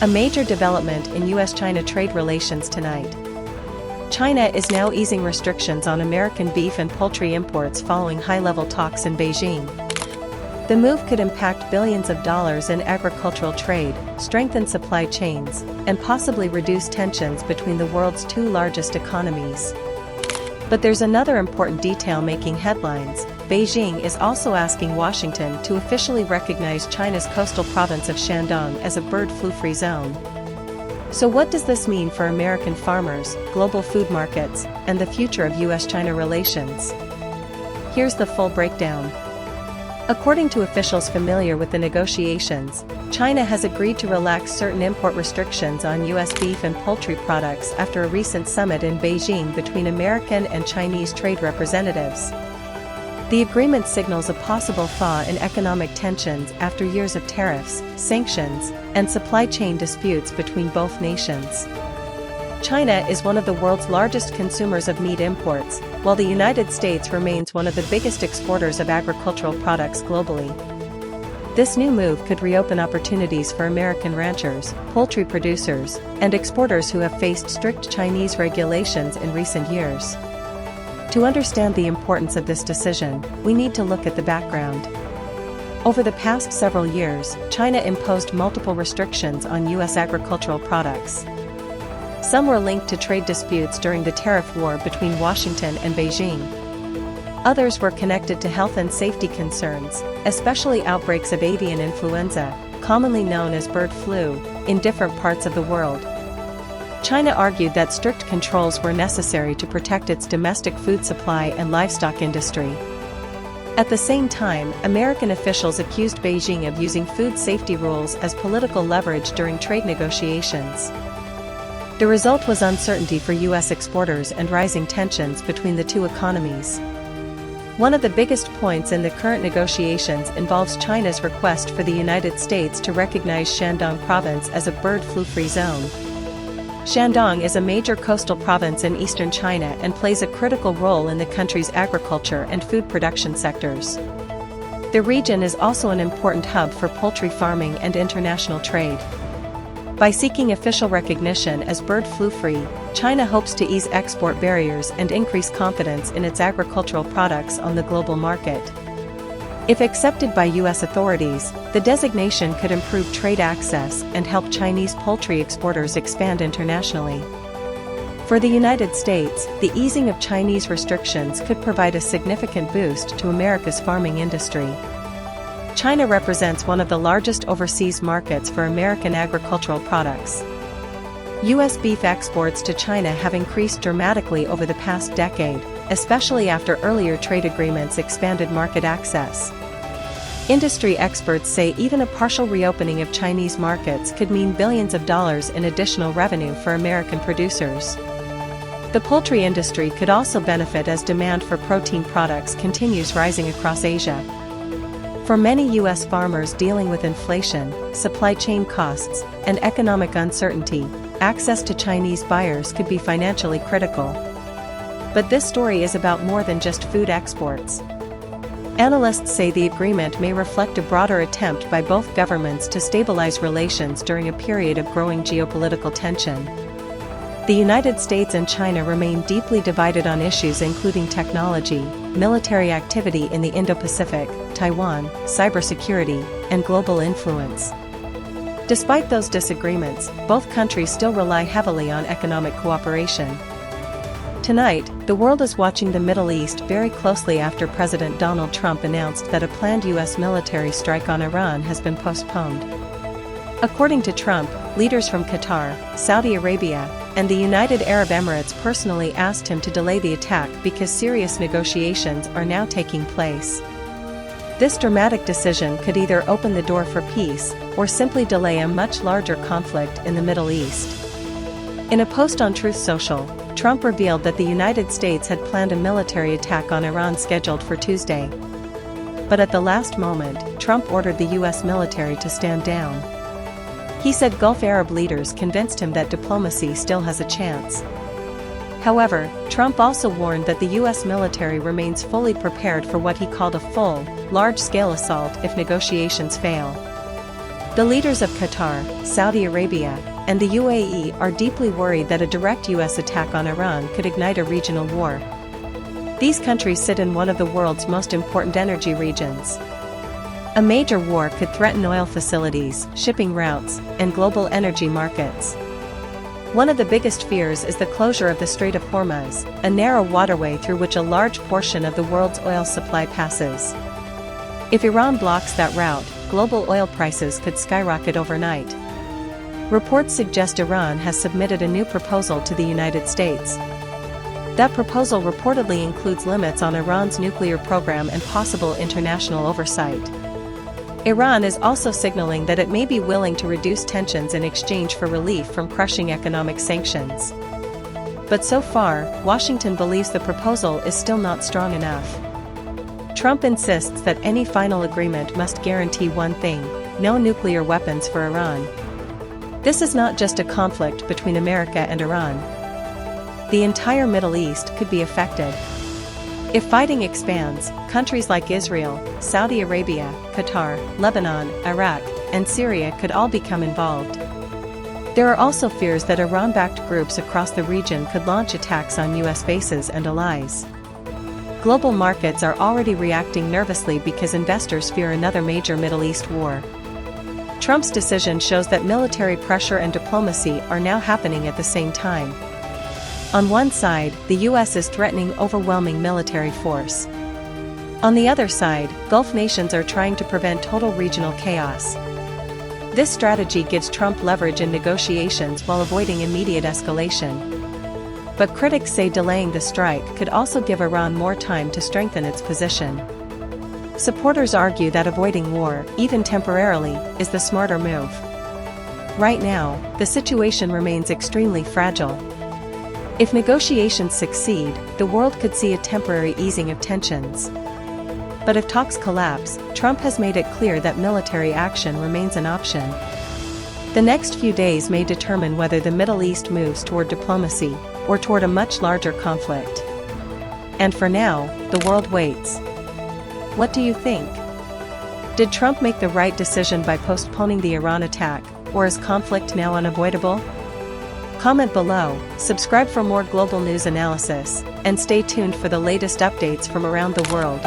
A major development in U.S.-China trade relations tonight. China is now easing restrictions on American beef and poultry imports following high-level talks in Beijing. The move could impact billions of dollars in agricultural trade, strengthen supply chains, and possibly reduce tensions between the world's two largest economies. But there's another important detail making headlines. Beijing is also asking Washington to officially recognize China's coastal province of Shandong as a bird flu-free zone. So what does this mean for American farmers, global food markets, and the future of U.S.-China relations? Here's the full breakdown. According to officials familiar with the negotiations, China has agreed to relax certain import restrictions on U.S. beef and poultry products after a recent summit in Beijing between American and Chinese trade representatives. The agreement signals a possible thaw in economic tensions after years of tariffs, sanctions, and supply chain disputes between both nations. China is one of the world's largest consumers of meat imports, while the United States remains one of the biggest exporters of agricultural products globally. This new move could reopen opportunities for American ranchers, poultry producers, and exporters who have faced strict Chinese regulations in recent years. To understand the importance of this decision, we need to look at the background. Over the past several years, China imposed multiple restrictions on U.S. agricultural products. Some were linked to trade disputes during the tariff war between Washington and Beijing. Others were connected to health and safety concerns, especially outbreaks of avian influenza, commonly known as bird flu, in different parts of the world. China argued that strict controls were necessary to protect its domestic food supply and livestock industry. At the same time, American officials accused Beijing of using food safety rules as political leverage during trade negotiations. The result was uncertainty for U.S. exporters and rising tensions between the two economies. One of the biggest points in the current negotiations involves China's request for the United States to recognize Shandong province as a bird flu-free zone. Shandong is a major coastal province in eastern China and plays a critical role in the country's agriculture and food production sectors. The region is also an important hub for poultry farming and international trade. By seeking official recognition as bird flu-free, China hopes to ease export barriers and increase confidence in its agricultural products on the global market. If accepted by U.S. authorities, the designation could improve trade access and help Chinese poultry exporters expand internationally. For the United States, the easing of Chinese restrictions could provide a significant boost to America's farming industry. China represents one of the largest overseas markets for American agricultural products. U.S. beef exports to China have increased dramatically over the past decade, especially after earlier trade agreements expanded market access. Industry experts say even a partial reopening of Chinese markets could mean billions of dollars in additional revenue for American producers. The poultry industry could also benefit as demand for protein products continues rising across Asia. For many U.S. farmers dealing with inflation, supply chain costs, and economic uncertainty, access to Chinese buyers could be financially critical. But this story is about more than just food exports. Analysts say the agreement may reflect a broader attempt by both governments to stabilize relations during a period of growing geopolitical tension. The United States and China remain deeply divided on issues including technology, military activity in the Indo-Pacific, Taiwan, cybersecurity, and global influence. Despite those disagreements, both countries still rely heavily on economic cooperation. Tonight, the world is watching the Middle East very closely after President Donald Trump announced that a planned U.S. military strike on Iran has been postponed. According to Trump, leaders from Qatar, Saudi Arabia, and the United Arab Emirates personally asked him to delay the attack because serious negotiations are now taking place. This dramatic decision could either open the door for peace or simply delay a much larger conflict in the Middle East. In a post on Truth Social, Trump revealed that the United States had planned a military attack on Iran scheduled for Tuesday. But at the last moment, Trump ordered the U.S. military to stand down. He said Gulf Arab leaders convinced him that diplomacy still has a chance. However, Trump also warned that the U.S. military remains fully prepared for what he called a full, large-scale assault if negotiations fail. The leaders of Qatar, Saudi Arabia, and the UAE are deeply worried that a direct U.S. attack on Iran could ignite a regional war. These countries sit in one of the world's most important energy regions. A major war could threaten oil facilities, shipping routes, and global energy markets. One of the biggest fears is the closure of the Strait of Hormuz, a narrow waterway through which a large portion of the world's oil supply passes. If Iran blocks that route, global oil prices could skyrocket overnight. Reports suggest Iran has submitted a new proposal to the United States. That proposal reportedly includes limits on Iran's nuclear program and possible international oversight. Iran is also signaling that it may be willing to reduce tensions in exchange for relief from crushing economic sanctions. But so far, Washington believes the proposal is still not strong enough. Trump insists that any final agreement must guarantee one thing: no nuclear weapons for Iran. This is not just a conflict between America and Iran. The entire Middle East could be affected. If fighting expands, countries like Israel, Saudi Arabia, Qatar, Lebanon, Iraq, and Syria could all become involved. There are also fears that Iran-backed groups across the region could launch attacks on U.S. bases and allies. Global markets are already reacting nervously because investors fear another major Middle East war. Trump's decision shows that military pressure and diplomacy are now happening at the same time. On one side, the U.S. is threatening overwhelming military force. On the other side, Gulf nations are trying to prevent total regional chaos. This strategy gives Trump leverage in negotiations while avoiding immediate escalation. But critics say delaying the strike could also give Iran more time to strengthen its position. Supporters argue that avoiding war, even temporarily, is the smarter move. Right now, the situation remains extremely fragile. If negotiations succeed, the world could see a temporary easing of tensions. But if talks collapse, Trump has made it clear that military action remains an option. The next few days may determine whether the Middle East moves toward diplomacy, or toward a much larger conflict. And for now, the world waits. What do you think? Did Trump make the right decision by postponing the Iran attack, or is conflict now unavoidable? Comment below, subscribe for more global news analysis, and stay tuned for the latest updates from around the world.